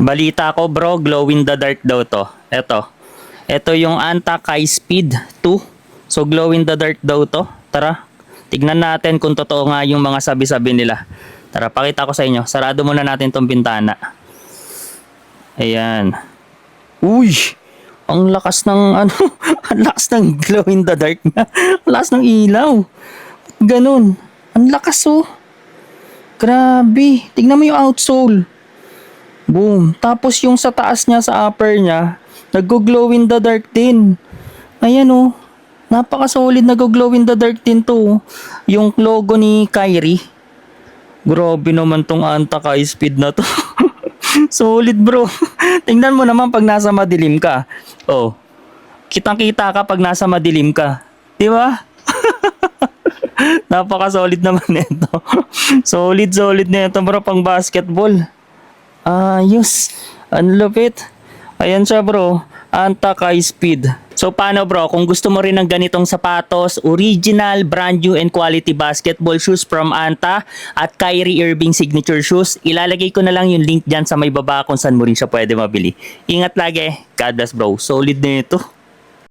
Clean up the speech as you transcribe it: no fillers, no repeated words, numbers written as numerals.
Balita ko bro, glow in the dark daw to. Ito yung Anta Kai Speed 2. So glow in the dark daw to. Tara, tignan natin kung totoo nga yung mga sabi-sabi nila. Tara, pakita ko sa inyo. Sarado muna natin tong bintana. Ayan. Uy! Ang lakas ng ano, ang lakas ng glow in the dark na. Ang lakas ng ilaw. Ganun. Ang lakas oh. Grabe. Tignan mo yung outsole. Boom. Tapos yung sa taas niya, sa upper niya, nag-glow in the dark din. Ayan oh. Napaka-solid nag-glow in the dark din to. Yung logo ni Kyrie. Grabe naman tong Anta Kai Speed na to. Solid bro. Tingnan mo naman pag nasa madilim ka. Oh. Kitang-kita ka pag nasa madilim ka. Di ba? Napaka-solid naman nito. Solid nito bro pang basketball. Ayos. Ang lupit. Ayan siya bro. Anta Kai Speed. So paano bro, kung gusto mo rin ng ganitong sapatos, original, brand new and quality basketball shoes from Anta at Kyrie Irving signature shoes, ilalagay ko na lang yung link dyan sa may baba kung saan mo rin siya pwede mabili. Ingat lagi. God bless bro. Solid na ito.